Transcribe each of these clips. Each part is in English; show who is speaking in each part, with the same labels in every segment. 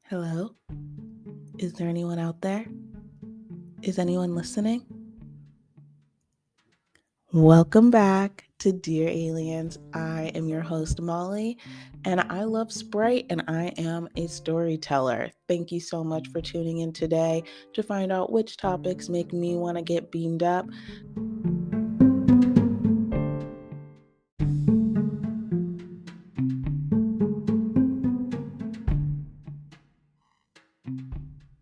Speaker 1: Hello? Is there anyone out there? Is anyone listening? Welcome back to Dear Aliens. I am your host, Molly, and I love Sprite and I am a storyteller. Thank you so much for tuning in today to find out which topics make me want to get beamed up.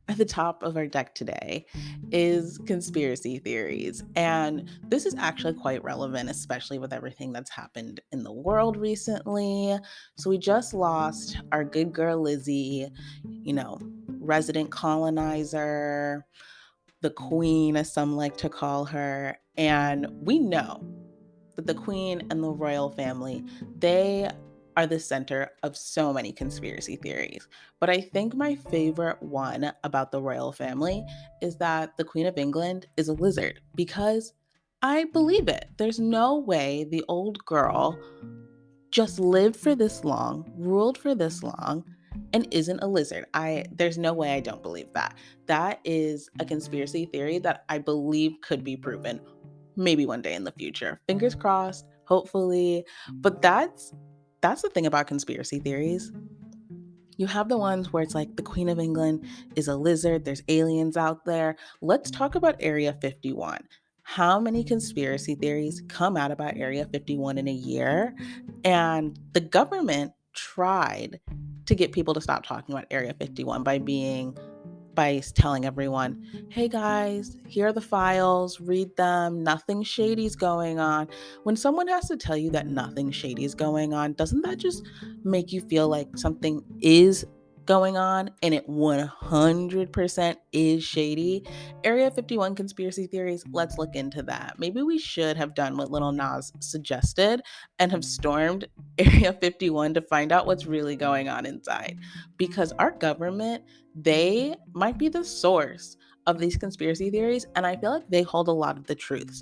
Speaker 1: At the top of our deck today is conspiracy theories. And this is actually quite relevant, especially with everything that's happened in the world recently. So we just lost our good girl Lizzie, resident colonizer, the queen, as some like to call her. And we know that the queen and the royal family, they are the center of so many conspiracy theories. But I think my favorite one about the royal family is that the Queen of England is a lizard, because I believe it. There's no way the old girl just lived for this long, ruled for this long, and isn't a lizard. There's no way I don't believe that. That is a conspiracy theory that I believe could be proven maybe one day in the future. Fingers crossed, hopefully. But that's the thing about conspiracy theories. You have the ones where it's like the Queen of England is a lizard, there's aliens out there. Let's talk about Area 51. How many conspiracy theories come out about Area 51 in a year? And the government tried to get people to stop talking about Area 51 by telling everyone, hey guys, here are the files, read them, nothing shady's going on. When someone has to tell you that nothing shady is going on, doesn't that just make you feel like something is going on and it 100% is shady? Area 51 conspiracy theories, let's look into that. Maybe we should have done what Little Nas suggested and have stormed Area 51 to find out what's really going on inside. Because our government, they might be the source of these conspiracy theories, and I feel like they hold a lot of the truths,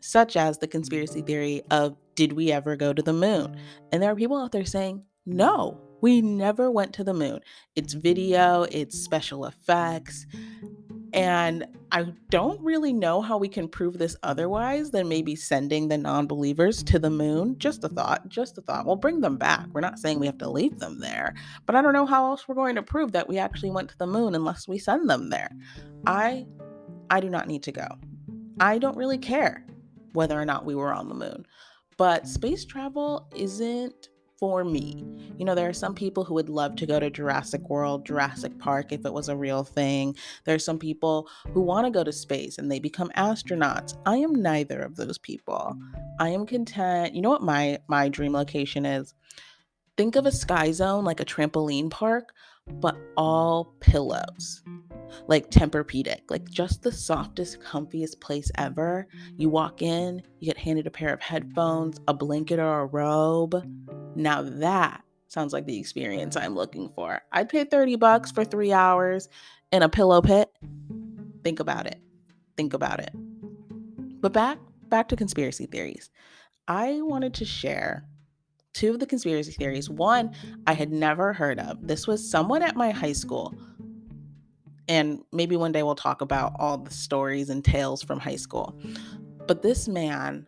Speaker 1: such as the conspiracy theory of, did we ever go to the moon? And there are people out there saying, no, we never went to the moon. It's video, it's special effects, and I don't really know how we can prove this otherwise than maybe sending the non-believers to the moon. Just a thought, just a thought. We'll bring them back. We're not saying we have to leave them there, but I don't know how else we're going to prove that we actually went to the moon unless we send them there. I I do not need to go. I don't really care whether or not we were on the moon. But space travel isn't for me. There are some people who would love to go to Jurassic World, Jurassic Park if it was a real thing. There are some people who want to go to space and they become astronauts. I am neither of those people. I am content. You know what my dream location is? Think of a sky zone like a trampoline park, but all pillows, like Tempur-Pedic, like just the softest, comfiest place ever. You walk in, you get handed a pair of headphones, a blanket or a robe. Now that sounds like the experience I'm looking for. I'd pay $30 for 3 hours in a pillow pit. Think about it. Think about it. But back to conspiracy theories. I wanted to share two of the conspiracy theories. One I had never heard of. This was someone at my high school. And maybe one day we'll talk about all the stories and tales from high school. But this man,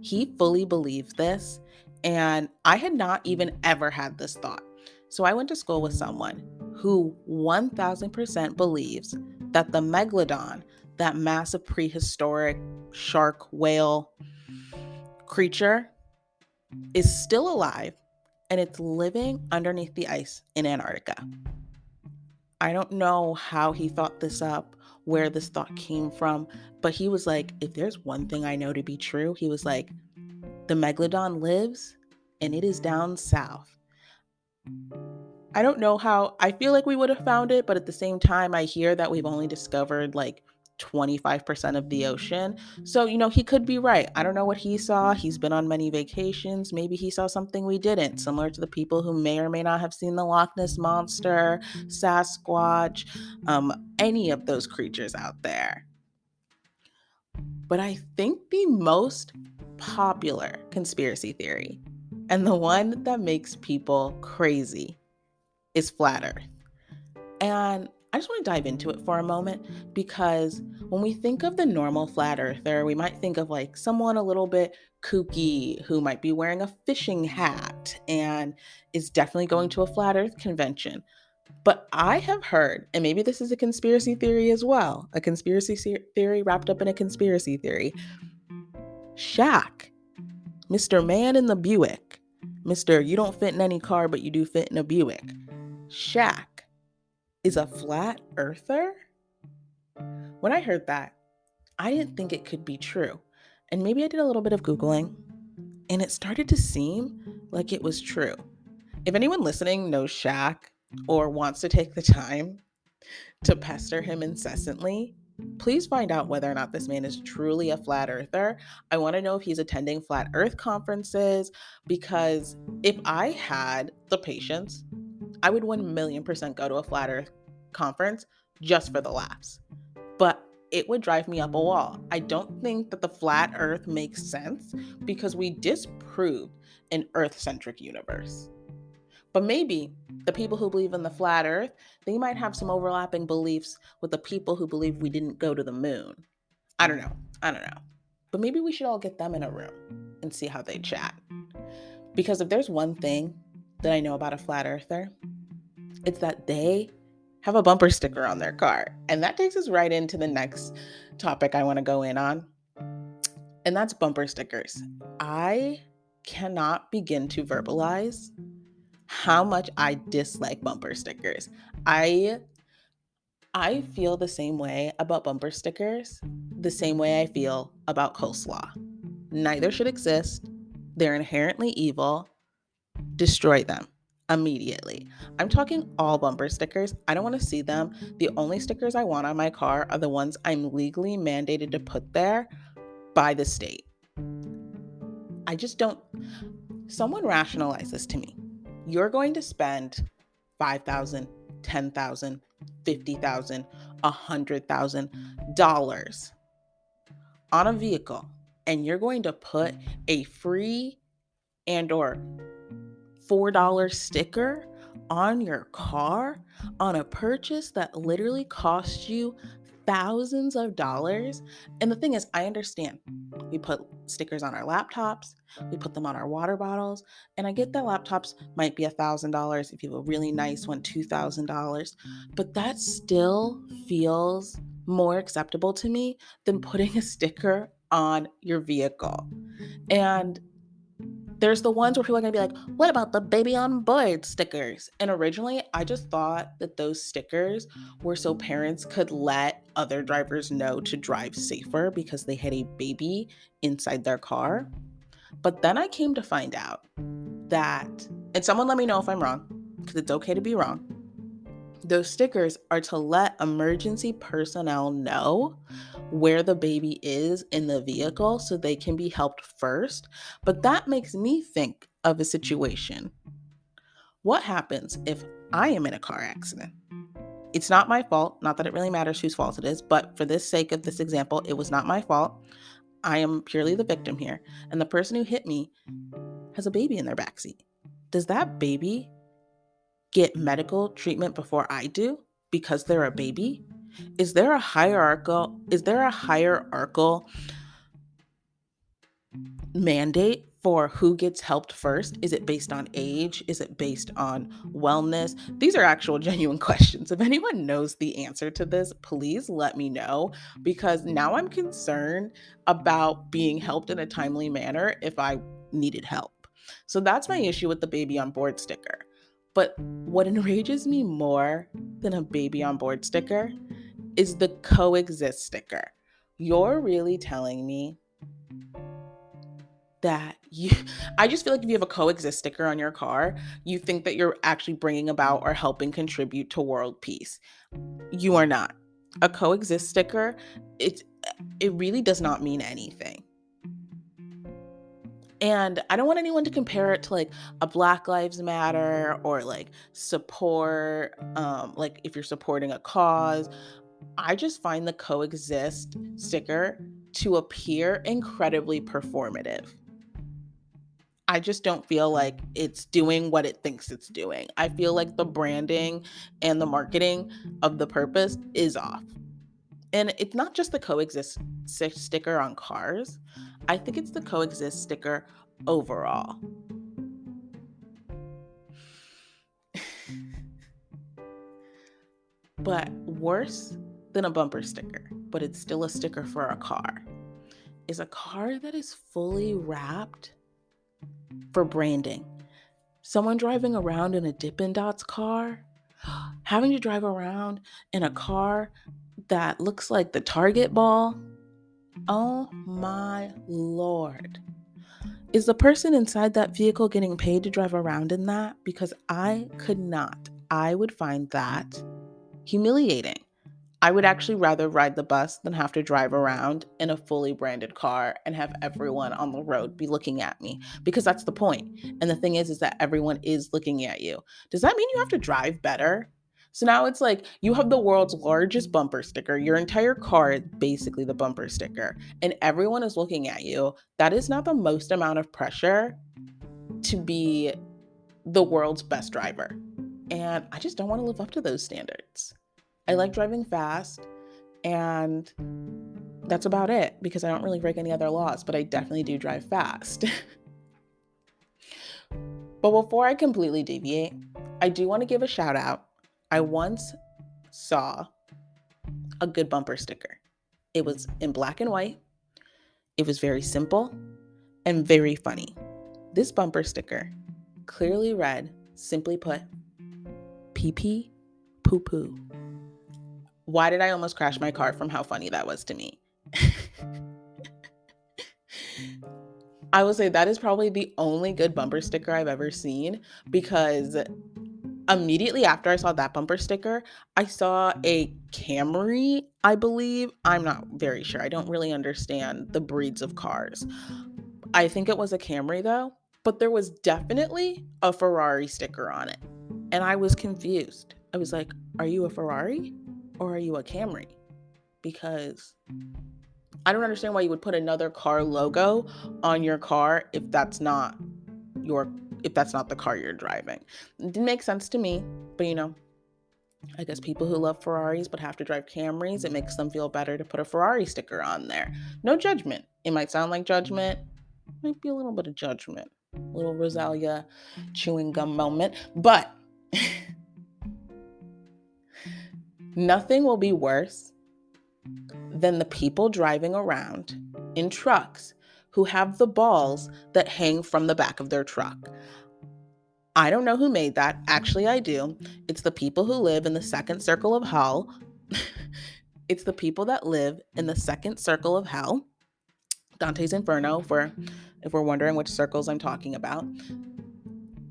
Speaker 1: he fully believed this. And I had not even ever had this thought. So I went to school with someone who 1000% believes that the megalodon, that massive prehistoric shark whale creature, is still alive and it's living underneath the ice in Antarctica. I don't know how he thought this up, where this thought came from, but he was like, if there's one thing I know to be true, he was like, the megalodon lives and it is down south. I don't know how, I feel like we would have found it, but at the same time, I hear that we've only discovered like 25% of the ocean. So, he could be right. I don't know what he saw. He's been on many vacations. Maybe he saw something we didn't, similar to the people who may or may not have seen the Loch Ness Monster, Sasquatch, any of those creatures out there. But I think the most popular conspiracy theory, and the one that makes people crazy, is flat Earth. And I just want to dive into it for a moment because when we think of the normal flat earther, we might think of like someone a little bit kooky who might be wearing a fishing hat and is definitely going to a flat earth convention. But I have heard, and maybe this is a conspiracy theory as well, a conspiracy theory wrapped up in a conspiracy theory. Shaq, Mr. Man in the Buick, Mr. You don't fit in any car, but you do fit in a Buick. Shaq is a flat earther? When I heard that, I didn't think it could be true. And maybe I did a little bit of Googling, and it started to seem like it was true. If anyone listening knows Shaq or wants to take the time to pester him incessantly, please find out whether or not this man is truly a flat earther. I want to know if he's attending flat earth conferences, because if I had the patience, I would 1,000,000% go to a flat earth conference just for the laughs. But it would drive me up a wall. I don't think that the flat earth makes sense because we disproved an earth-centric universe. But maybe the people who believe in the flat earth, they might have some overlapping beliefs with the people who believe we didn't go to the moon. I don't know. I don't know. But maybe we should all get them in a room and see how they chat. Because if there's one thing that I know about a flat earther, it's that they have a bumper sticker on their car. And that takes us right into the next topic I want to go in on. And that's bumper stickers. I cannot begin to verbalize how much I dislike bumper stickers. I feel the same way about bumper stickers, the same way I feel about coleslaw. Neither should exist. They're inherently evil. Destroy them immediately. I'm talking all bumper stickers. I don't want to see them. The only stickers I want on my car are the ones I'm legally mandated to put there by the state. I just don't. Someone rationalize this to me. You're going to spend $5,000, $10,000, $50,000, $100,000 on a vehicle, and you're going to put a free and or $4 sticker on your car on a purchase that literally cost you thousands of dollars. And the thing is, I understand we put stickers on our laptops, we put them on our water bottles, and I get that laptops might be $1,000 if you have a really nice one, $2,000, but that still feels more acceptable to me than putting a sticker on your vehicle. And there's the ones where people are going to be like, what about the baby on board stickers? And originally, I just thought that those stickers were so parents could let other drivers know to drive safer because they had a baby inside their car. But then I came to find out that, and someone let me know if I'm wrong, because it's okay to be wrong. Those stickers are to let emergency personnel know where the baby is in the vehicle so they can be helped first. But that makes me think of a situation. What happens if I am in a car accident? It's not my fault, not that it really matters whose fault it is, but for this sake of this example, it was not my fault. I am purely the victim here. And the person who hit me has a baby in their backseat. Does that baby get medical treatment before I do because they're a baby? Is there a hierarchical mandate for who gets helped first? Is it based on age? Is it based on wellness? These are actual genuine questions. If anyone knows the answer to this, please let me know, because now I'm concerned about being helped in a timely manner if I needed help. So that's my issue with the baby on board sticker. But what enrages me more than a baby on board sticker is the coexist sticker. You're really telling me that I just feel like if you have a coexist sticker on your car, you think that you're actually bringing about or helping contribute to world peace. You are not. A coexist sticker, it really does not mean anything. And I don't want anyone to compare it to like a Black Lives Matter or like support, like if you're supporting a cause. I just find the coexist sticker to appear incredibly performative. I just don't feel like it's doing what it thinks it's doing. I feel like the branding and the marketing of the purpose is off. And it's not just the coexist sticker on cars. I think it's the coexist sticker overall. But worse than a bumper sticker, but it's still a sticker for a car, is a car that is fully wrapped for branding. Someone driving around in a Dippin' Dots car, having to drive around in a car that looks like the Target ball. Oh my Lord. Is the person inside that vehicle getting paid to drive around in that? Because I could not. I would find that humiliating. I would actually rather ride the bus than have to drive around in a fully branded car and have everyone on the road be looking at me, because that's the point. And the thing is that everyone is looking at you. Does that mean you have to drive better? So now it's like you have the world's largest bumper sticker. Your entire car is basically the bumper sticker, and everyone is looking at you. That is not the most amount of pressure to be the world's best driver. And I just don't want to live up to those standards. I like driving fast, and that's about it, because I don't really break any other laws, but I definitely do drive fast. But before I completely deviate, I do want to give a shout out. I once saw a good bumper sticker. It was in black and white. It was very simple and very funny. This bumper sticker clearly read, simply put, pee pee, poo poo. Why did I almost crash my car from how funny that was to me? I will say that is probably the only good bumper sticker I've ever seen, because immediately after I saw that bumper sticker, I saw a Camry, I believe. I'm not very sure. I don't really understand the breeds of cars. I think it was a Camry though, but there was definitely a Ferrari sticker on it. And I was confused. I was like, are you a Ferrari or are you a Camry? Because I don't understand why you would put another car logo on your car if that's not the car you're driving. It didn't make sense to me, but I guess people who love Ferraris but have to drive Camrys, it makes them feel better to put a Ferrari sticker on there. No judgment. It might sound like judgment. Might be a little bit of judgment. A little Rosalia chewing gum moment. But nothing will be worse than the people driving around in trucks who have the balls that hang from the back of their truck. I don't know who made that. Actually, I do. It's the people who live in the second circle of hell. It's the people that live in the second circle of hell. Dante's Inferno, if we're wondering which circles I'm talking about.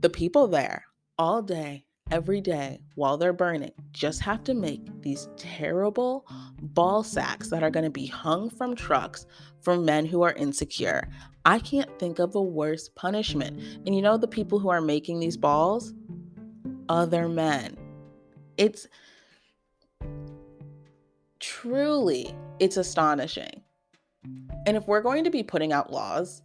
Speaker 1: The people there all day, every day, while they're burning, just have to make these terrible ball sacks that are going to be hung from trucks for men who are insecure. I can't think of a worse punishment. And the people who are making these balls? Other men. It's astonishing. And if we're going to be putting out laws,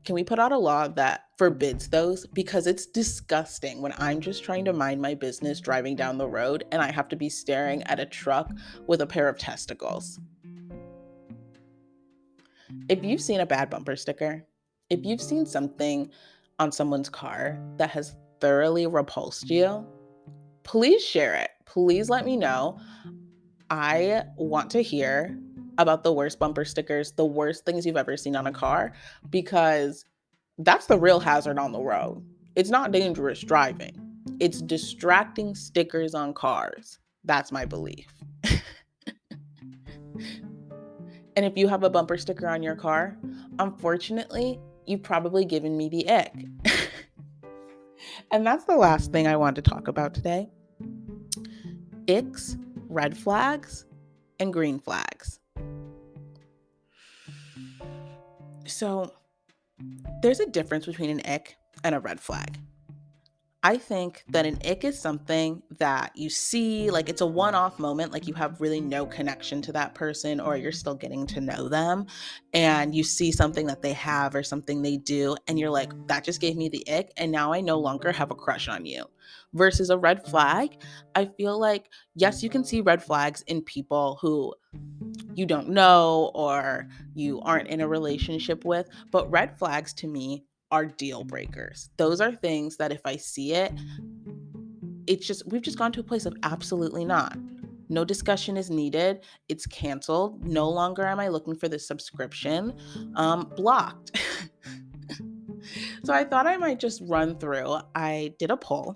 Speaker 1: can we put out a law that forbids those? Because it's disgusting when I'm just trying to mind my business driving down the road and I have to be staring at a truck with a pair of testicles. If you've seen a bad bumper sticker, if you've seen something on someone's car that has thoroughly repulsed you, please share it. Please let me know. I want to hear about the worst bumper stickers, the worst things you've ever seen on a car, because that's the real hazard on the road. It's not dangerous driving. It's distracting stickers on cars. That's my belief. And if you have a bumper sticker on your car, unfortunately, you've probably given me the ick. And that's the last thing I want to talk about today. Icks, red flags, and green flags. So there's a difference between an ick and a red flag. I think that an ick is something that you see, like it's a one off moment, like you have really no connection to that person or you're still getting to know them. And you see something that they have or something they do, and you're like, that just gave me the ick. And now I no longer have a crush on you. Versus a red flag, I feel like, yes, you can see red flags in people who you don't know or you aren't in a relationship with, but red flags to me are deal breakers. Those are things that if I see it, it's just, we've just gone to a place of absolutely not. No discussion is needed. It's canceled. No longer am I looking for this subscription. Blocked. So I thought I might just run through. I did a poll.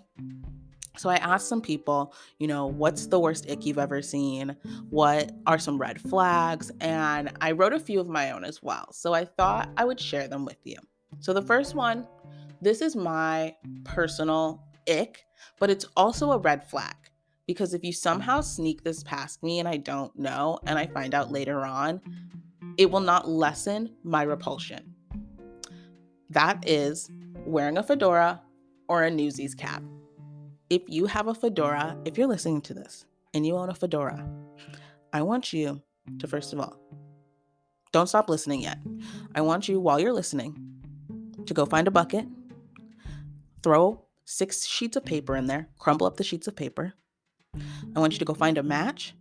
Speaker 1: So I asked some people, what's the worst ick you've ever seen? What are some red flags? And I wrote a few of my own as well. So I thought I would share them with you. So the first one, this is my personal ick, but it's also a red flag. Because if you somehow sneak this past me and I don't know, and I find out later on, it will not lessen my repulsion. That is wearing a fedora or a Newsies cap. If you have a fedora, if you're listening to this and you own a fedora, I want you to, first of all, don't stop listening yet. I want you, while you're listening, to go find a bucket, throw 6 sheets of paper in there, crumble up the sheets of paper. I want you to go find a match,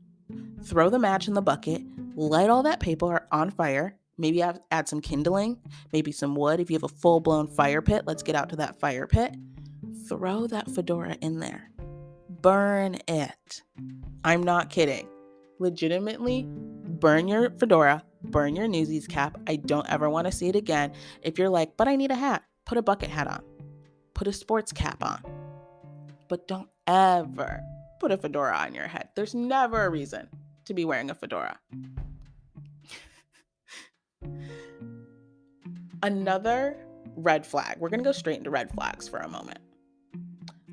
Speaker 1: throw the match in the bucket, light all that paper on fire, maybe add some kindling, maybe some wood. If you have a full-blown fire pit, let's get out to that fire pit. Throw that fedora in there. Burn it. I'm not kidding. Legitimately, burn your fedora, burn your Newsies cap. I don't ever want to see it again. If you're like, but I need a hat, put a bucket hat on. Put a sports cap on. But don't ever put a fedora on your head. There's never a reason to be wearing a fedora. Another red flag. We're going to go straight into red flags for a moment.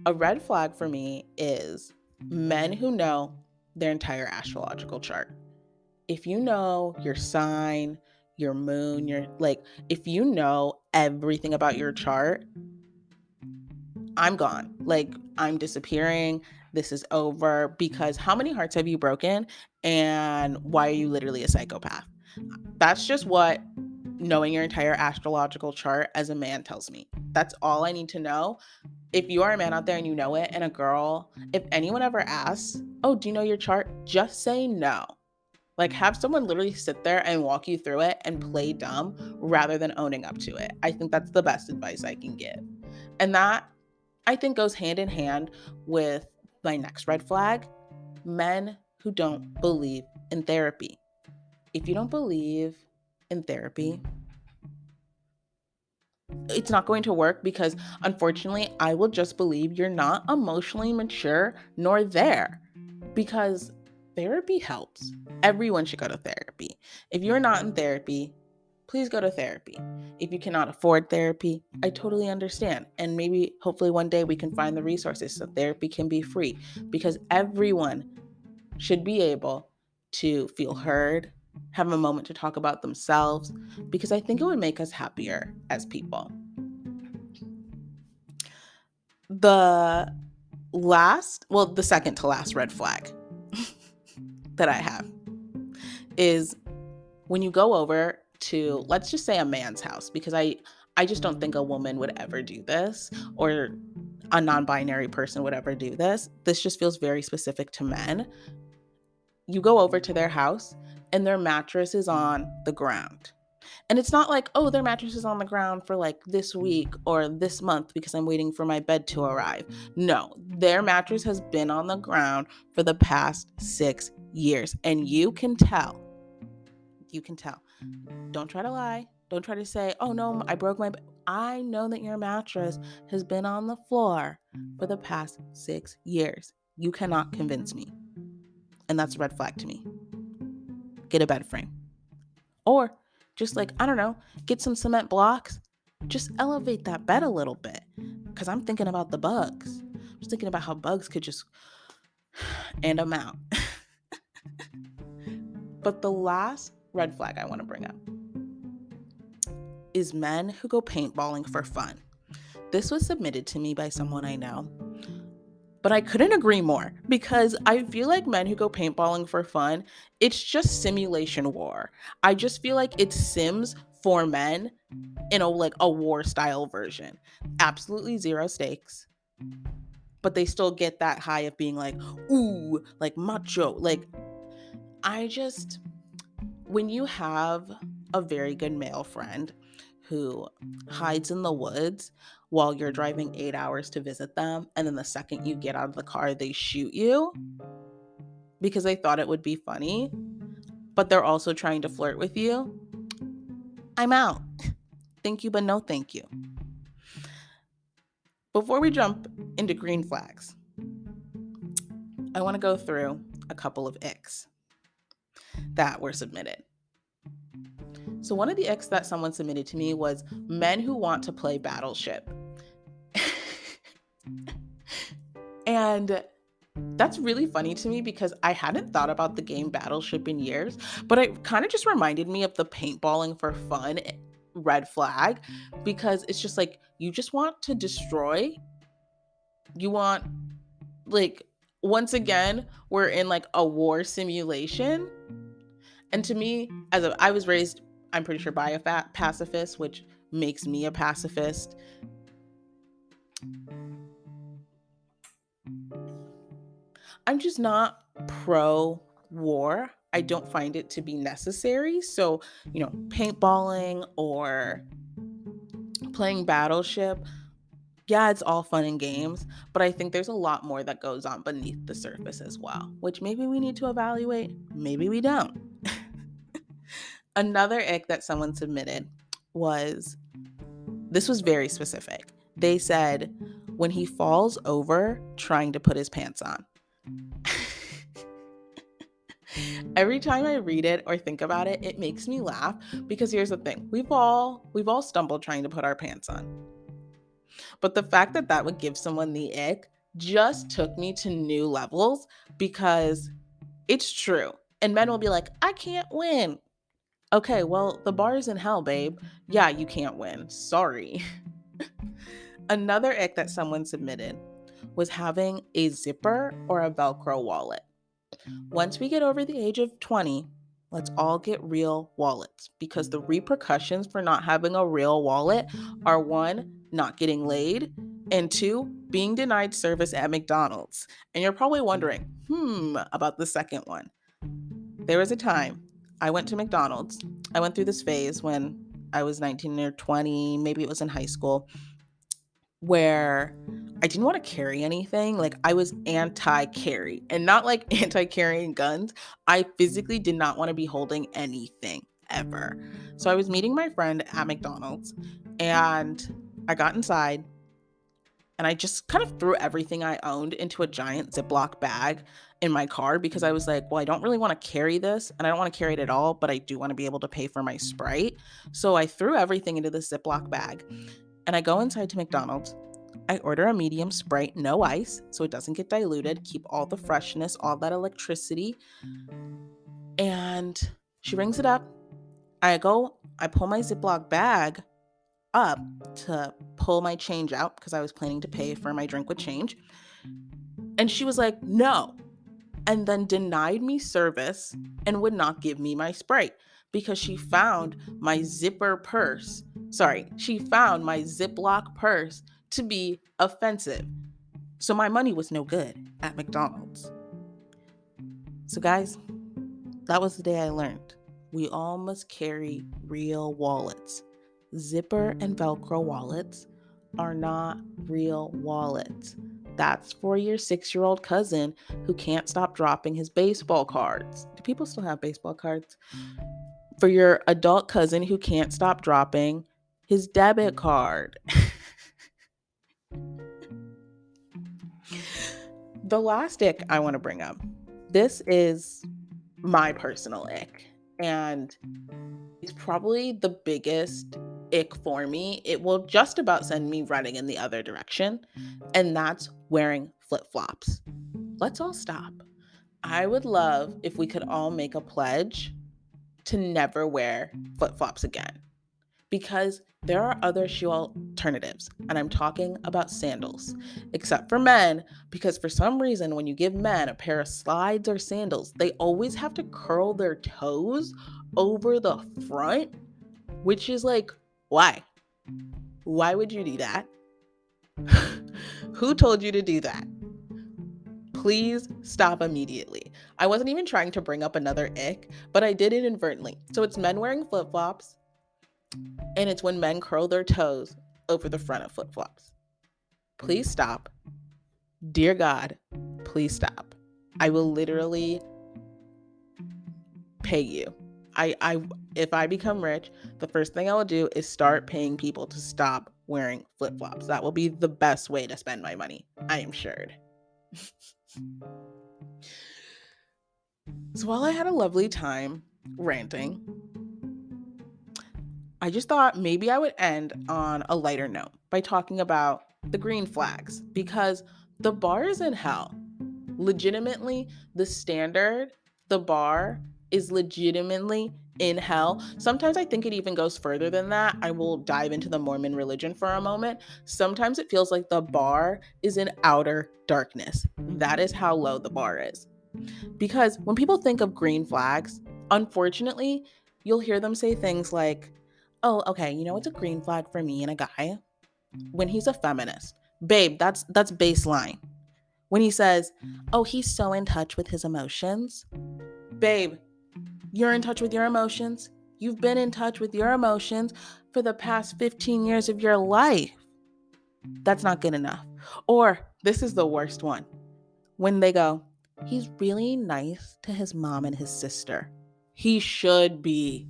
Speaker 1: A red flag for me is men who know their entire astrological chart. If you know your sign, your moon, if you know everything about your chart, I'm gone. I'm disappearing. This is over. Because how many hearts have you broken? And why are you literally a psychopath? That's just what knowing your entire astrological chart as a man tells me. That's all I need to know. If you are a man out there and you know it, and a girl, if anyone ever asks, oh, do you know your chart? Just say no. Have someone literally sit there and walk you through it and play dumb rather than owning up to it. I think that's the best advice I can give. And that, I think, goes hand in hand with my next red flag, men who don't believe in therapy. If you don't believe in therapy, it's not going to work, because unfortunately, I will just believe you're not emotionally mature nor there, because therapy helps. Everyone should go to therapy. If you're not in therapy, please go to therapy. If you cannot afford therapy, I totally understand. And maybe, hopefully one day we can find the resources so therapy can be free, because everyone should be able to feel heard, have a moment to talk about themselves, because I think it would make us happier as people. The second to last red flag that I have is when you go over to, let's just say, a man's house, because I just don't think a woman would ever do this, or a non-binary person would ever do this. This just feels very specific to men. You go over to their house and their mattress is on the ground. And it's not like, oh, their mattress is on the ground for this week or this month because I'm waiting for my bed to arrive. No, their mattress has been on the ground for the past 6 years. And you can tell. You can tell. Don't try to lie. Don't try to say, oh no, I broke my bed. I know that your mattress has been on the floor for the past 6 years. You cannot convince me. And that's a red flag to me. Get a bed frame. Or just I don't know, get some cement blocks. Just elevate that bed a little bit. Because I'm thinking about the bugs. I'm just thinking about how bugs could just and I'm out. But the last red flag I want to bring up is men who go paintballing for fun. This was submitted to me by someone I know, but I couldn't agree more because I feel like men who go paintballing for fun, it's just simulation war. I just feel like it's Sims for men in a war style version. Absolutely zero stakes, but they still get that high of being like, ooh, like macho. Like, I just, when you have a very good male friend who hides in the woods while you're driving 8 hours to visit them, and then the second you get out of the car, they shoot you because they thought it would be funny, but they're also trying to flirt with you, I'm out. Thank you, but no thank you. Before we jump into green flags, I want to go through a couple of icks that were submitted. So one of the icks that someone submitted to me was men who want to play Battleship. And that's really funny to me because I hadn't thought about the game Battleship in years, but it kind of just reminded me of the paintballing for fun red flag, because it's just like you just want to destroy. You want, like, once again, we're in like a war simulation. And to me, I was raised, I'm pretty sure, by a pacifist, which makes me a pacifist. I'm just not pro war. I don't find it to be necessary. So, paintballing or playing Battleship, yeah, it's all fun and games, but I think there's a lot more that goes on beneath the surface as well, which maybe we need to evaluate, maybe we don't. Another ick that someone submitted this was very specific. They said, when he falls over trying to put his pants on. Every time I read it or think about it, it makes me laugh because here's the thing. We've all stumbled trying to put our pants on. But the fact that that would give someone the ick just took me to new levels, because it's true. And men will be like, I can't win. Okay, well, the bar is in hell, babe. Yeah, you can't win. Sorry. Another ick that someone submitted was having a zipper or a Velcro wallet. Once we get over the age of 20, let's all get real wallets, because the repercussions for not having a real wallet are, one, not getting laid, and two, being denied service at McDonald's. And you're probably wondering, about the second one. There was a time I went to McDonald's. I went through this phase when I was 19 or 20, maybe it was in high school, where I didn't want to carry anything. Like, I was anti-carry, and not like anti-carrying guns. I physically did not want to be holding anything ever. So I was meeting my friend at McDonald's, and I got inside and I just kind of threw everything I owned into a giant Ziploc bag in my car, because I was like, well, I don't really want to carry this, and I don't want to carry it at all, but I do want to be able to pay for my Sprite. So I threw everything into the Ziploc bag, and I go inside to McDonald's. I order a medium Sprite, no ice, so it doesn't get diluted, keep all the freshness, all that electricity. And she rings it up. I pull my Ziploc bag up to pull my change out, because I was planning to pay for my drink with change. And she was like, no. And then denied me service and would not give me my Sprite, because she found my Ziploc purse to be offensive. So my money was no good at McDonald's. So guys, that was the day I learned we all must carry real wallets. Zipper and Velcro wallets are not real wallets. That's for your 6-year-old cousin who can't stop dropping his baseball cards. Do people still have baseball cards? For your adult cousin who can't stop dropping his debit card. The last ick I want to bring up, this is my personal ick, and it's probably the biggest ick for me. It will just about send me running in the other direction, and that's wearing flip-flops. Let's all stop. I would love if we could all make a pledge to never wear flip-flops again, because there are other shoe alternatives, and I'm talking about sandals. Except for men, because for some reason, when you give men a pair of slides or sandals, they always have to curl their toes over the front, which is like, why? Why would you do that? Who told you to do that? Please stop immediately. I wasn't even trying to bring up another ick, but I did it inadvertently. So it's men wearing flip-flops, and it's when men curl their toes over the front of flip-flops. Please stop. Dear God, please stop. I will literally pay you. If I become rich, the first thing I will do is start paying people to stop wearing flip-flops. That will be the best way to spend my money, I am sure. So while I had a lovely time ranting, I just thought maybe I would end on a lighter note by talking about the green flags, because the bar is in hell. Legitimately, the bar is legitimately in hell. Sometimes I think it even goes further than that. I will dive into the Mormon religion for a moment. Sometimes it feels like the bar is in outer darkness. That is how low the bar is. Because when people think of green flags, unfortunately, you'll hear them say things like, oh, okay, you know what's a green flag for me and a guy? When he's a feminist. Babe, that's baseline. When he says, oh, he's so in touch with his emotions. Babe, you're in touch with your emotions. You've been in touch with your emotions for the past 15 years of your life. That's not good enough. Or this is the worst one. When they go, he's really nice to his mom and his sister. He should be.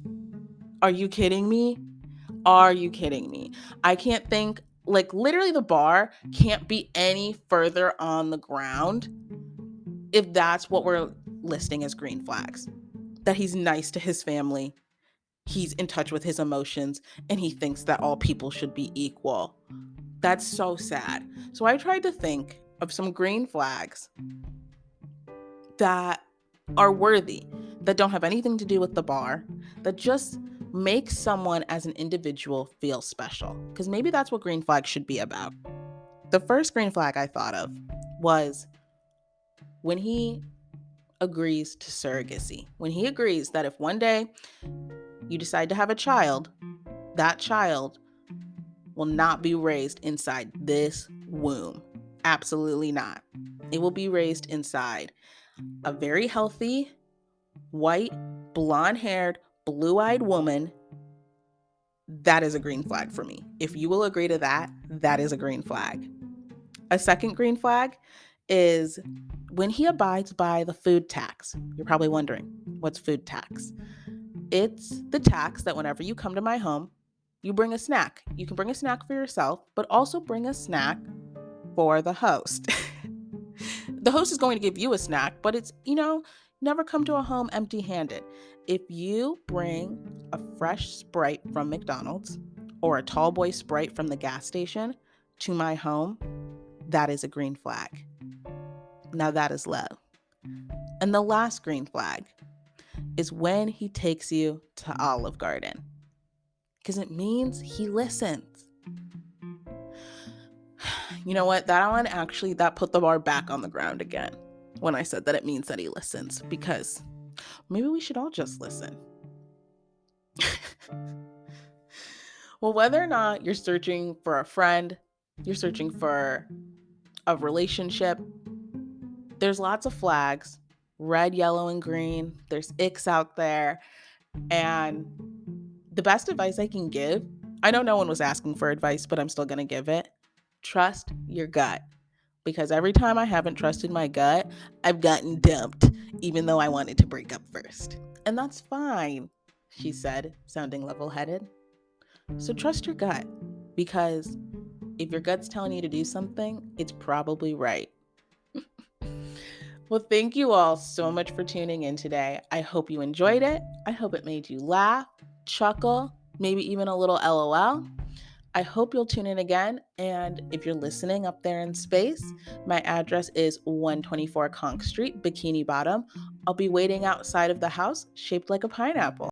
Speaker 1: Are you kidding me? Are you kidding me? I can't think, like literally the bar can't be any further on the ground if that's what we're listing as green flags. That he's nice to his family, he's in touch with his emotions, and he thinks that all people should be equal. That's so sad. So I tried to think of some green flags that are worthy, that don't have anything to do with the bar, that just make someone as an individual feel special. Because maybe that's what green flags should be about. The first green flag I thought of was when he agrees to surrogacy. When he agrees that if one day you decide to have a child, that child will not be raised inside this womb. Absolutely not. It will be raised inside a very healthy, white, blonde-haired, blue-eyed woman. That is a green flag for me. If you will agree to that, that is a green flag. A second green flag is when he abides by the food tax. You're probably wondering, what's food tax? It's the tax that whenever you come to my home, you bring a snack. You can bring a snack for yourself, but also bring a snack for the host. The host is going to give you a snack, but it's, never come to a home empty-handed. If you bring a fresh Sprite from McDonald's or a tall boy Sprite from the gas station to my home, that is a green flag. Now that is low. And the last green flag is when he takes you to Olive Garden, because it means he listens. You know what? That one actually, that put the bar back on the ground again when I said that it means that he listens, because maybe we should all just listen. Well, whether or not you're searching for a friend, you're searching for a relationship, there's lots of flags, red, yellow, and green. There's icks out there. And the best advice I can give, I know no one was asking for advice, but I'm still going to give it. Trust your gut. Because every time I haven't trusted my gut, I've gotten dumped, even though I wanted to break up first. And that's fine, she said, sounding level-headed. So trust your gut, because if your gut's telling you to do something, it's probably right. Well, thank you all so much for tuning in today. I hope you enjoyed it. I hope it made you laugh, chuckle, maybe even a little LOL. I hope you'll tune in again. And if you're listening up there in space, my address is 124 Conch Street, Bikini Bottom. I'll be waiting outside of the house shaped like a pineapple.